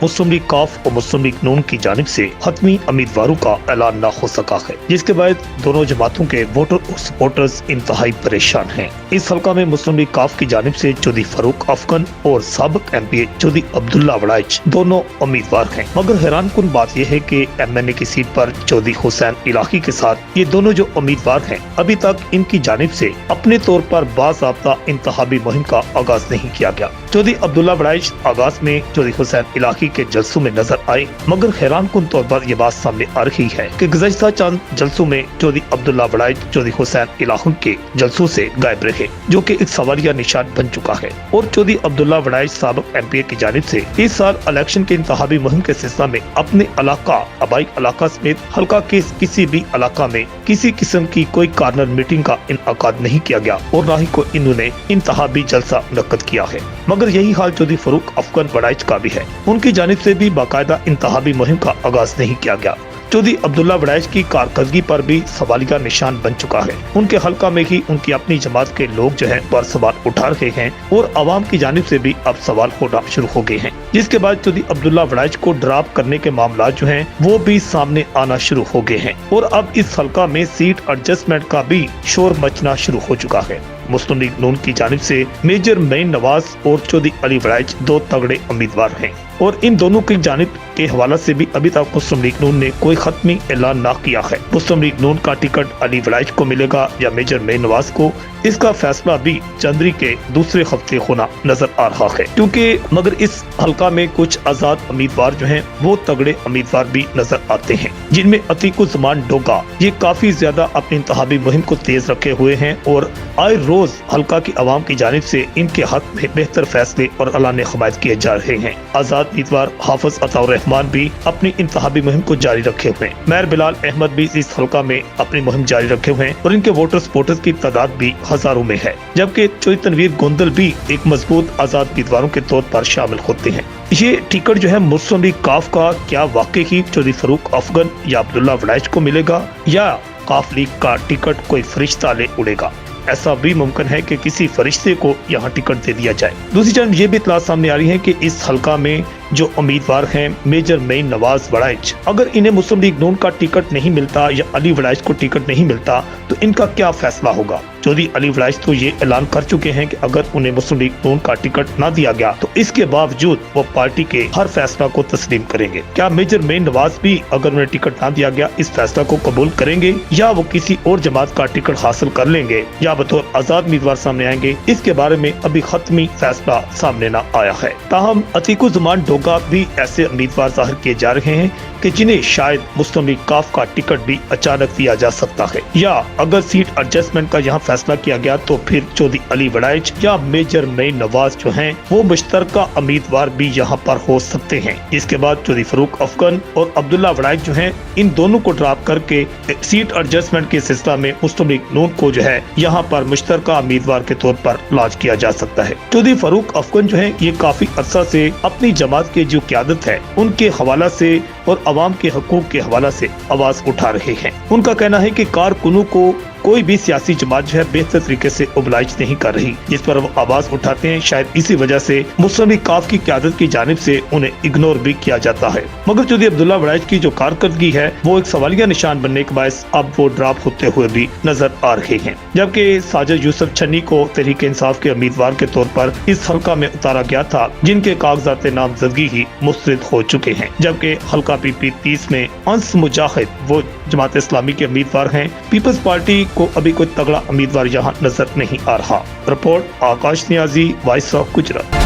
मुस्लिम league काफ और मुस्लिम league नून की जानिब से हतमी उम्मीदवारों का ऐलान न हो सका है, जिसके बाद दोनों जमातों के वोटर और सपोर्टर्स इंतहाई परेशान हैं। इस हल्का में मुस्लिम लीग काफ की जानिब से चौधरी फारूक अफगन और साबिक एमपी चौधरी अब्दुल्ला वड़ाइच दोनों उम्मीदवार हैं। मगर हैरान कुन बात यह है कि एमएनए की सीट पर चौधरी हुसैन इलाही के साथ ये दोनों जो उम्मीदवार हैं, अभी तक इनकी जानिब से अपने तौर पर बाज़ाब्ता इंतखाबी मुहिम का आगाज नहीं किया गया। चौधरी अब्दुल्ला वड़ाइच आगाज में चौधरी हुसैन इलाही के जलसों में नजर आए, मगर हैरान कुन तौर पर यह बात सामने आ रही है कि गुज़श्ता चंद जलसों में चौधरी अब्दुल्ला वड़ाइच चौधरी हुसैन इलाही के जलसों से गायब रहे, जो कि एक सवालिया निशान बन चुका है। और चौधरी अब्दुल्ला वड़ाइच साबिक एमपी की जानिब से इस साल इलेक्शन के इंतखाबी मुहिम के सिलसिले में अपने इलाका आबाई इलाका समेत हल्का के किसी भी इलाका में किसी किस्म की कोई कार्नर मीटिंग का इनकाद नहीं किया गया और न ही कोई इन्होंने इंतखाबी जलसा मुनक्कद किया है। मगर यही हाल चौधरी फारूक अफगन वड़ाइच का भी है। उनकी जानिब से भी बाकायदा इंतखाबी मुहिम का आगाज नहीं किया गया। चौधरी अब्दुल्ला वड़ाइच की कारकर्दगी पर भी सवालिया निशान बन चुका है। उनके हल्का में ही उनकी अपनी जमात के लोग जो है पर सवाल उठा रहे हैं और आवाम की जानिब से भी अब सवाल होना शुरू हो गए हैं, जिसके बाद चौधरी अब्दुल्ला वड़ाइच को ड्रॉप करने के मामला जो हैं वो भी सामने आना शुरू हो गए हैं और अब इस हल्का में सीट एडजस्टमेंट का भी शोर मचना शुरू हो चुका है। मुस्लिम लीग नून की जानिब से मेजर मेन नवाज और चौधरी अली वड़ाइच दो तगड़े उम्मीदवार हैं और इन दोनों की जानिब के हवाले से भी अभी तक मुस्लिम लीग नून ने कोई खत्मी ऐलान न किया है। मुस्लिम लीग नून का टिकट अली वड़ाइच को मिलेगा या मेजर मेन नवाज को, इसका फैसला भी जनवरी के दूसरे हफ्ते होना नजर आ रहा है, क्योंकि मगर इस हल्का में कुछ आजाद उम्मीदवार जो हैं वो तगड़े उम्मीदवार भी नजर आते हैं, जिनमें अतीकुज़्ज़मान डोगा ये काफी ज्यादा अपनी इंतखाबी मुहिम को तेज रखे हुए हैं और आए रोज हल्का की आवाम की जानिब से इनके हक में बेहतर फैसले और ऐलान हमायत किए जा रहे हैं। आजाद उम्मीदवार हाफिज अताउर रहमान भी अपनी इंतखाबी मुहिम को जारी रखे हुए हैं। मेयर बिलाल अहमद भी इस हल्का में अपनी मुहिम जारी रखे हुए हैं और इनके वोटर सपोर्टर्स की तादाद भी हजारों में है, जबकि चौधरी तनवीर गोंदल भी एक मजबूत आजाद उम्मीदवारों के तौर पर शामिल होते हैं। ये टिकट जो है मुस्लिम लीग काफ का क्या वाकई ही चौधरी फारूक अफगन या अब्दुल्ला वड़ाइच को मिलेगा या काफ लीग का टिकट कोई फरिश्ता ले उड़ेगा? ऐसा भी मुमकिन है कि किसी फरिश्ते को यहाँ टिकट दे दिया जाए। दूसरी जानब ये भी इत्तला सामने आ रही है कि इस हल्का में जो उम्मीदवार हैं मेजर मेन नवाज वड़ाइच, अगर इन्हें मुस्लिम लीग नून का टिकट नहीं मिलता या अली वड़ाइच को टिकट नहीं मिलता तो इनका क्या फैसला होगा? चौधरी अली वड़ाइच तो ये ऐलान कर चुके हैं कि अगर उन्हें मुस्लिम लीग नून का टिकट न दिया गया तो इसके बावजूद वो पार्टी के हर फैसला को तस्लीम करेंगे। क्या मेजर मेन नवाज भी अगर उन्हें टिकट न दिया गया इस फैसला को कबूल करेंगे या वो किसी और जमात का टिकट हासिल कर लेंगे या बतौर आजाद उम्मीदवार सामने आएंगे? इसके बारे में अभी खत्मी फैसला सामने न आया है। ताहम अतीकुज़्ज़मान डोगा भी ऐसे उम्मीदवार जाहिर किए जा रहे हैं कि जिन्हें शायद मुस्लिम लीग काफ का टिकट भी अचानक दिया जा सकता है, या अगर सीट एडजस्टमेंट का यहाँ फैसला किया गया तो फिर चौधरी अली वड़ाइच या मेजर मेन नवाज जो हैं वो मुश्तरका उम्मीदवार भी यहाँ पर हो सकते हैं। इसके बाद चौधरी फारूक अफगन और अब्दुल्ला वड़ाइच जो हैं इन दोनों को ड्रॉप करके सीट एडजस्टमेंट के सिलसिले में मुस्लिम लीग नून को जो है यहाँ पर मुश्तरका उम्मीदवार के तौर पर लॉन्च किया जा सकता है। चौधरी फारूक अफगन जो है ये काफी अरसा से अपनी जमात के जो क़यादत है उनके हवाला से और अवाम के हकूक के हवाला से आवाज उठा रहे हैं। उनका कहना है कि कारकुनों को कोई भी सियासी जमात जो है बेहतर तरीके से ओबलाइज नहीं कर रही, जिस पर वो आवाज उठाते हैं। शायद इसी वजह से मुस्लिम लीग काफ की क़यादत की जानिब से उन्हें इग्नोर भी किया जाता है। मगर चौधरी अब्दुल्ला वड़ाइच की जो कारकर्दगी है वो एक सवालिया निशान बनने के बायस अब वो ड्रॉप होते हुए भी नजर आ रहे हैं, जबकि साजिद यूसुफ छन्नी को तहरीक इंसाफ के उम्मीदवार के तौर पर इस हल्का में उतारा गया था, जिनके कागजात नामजदगी ही मुस्तरद हो चुके हैं, जबकि हल्का PP 30 में अंस मुजाहिद वो जमात इस्लामी के उम्मीदवार हैं। पीपल्स पार्टी को अभी कोई तगड़ा उम्मीदवार यहाँ नजर नहीं आ रहा। Report Akash Niazi, voice of Gujarat.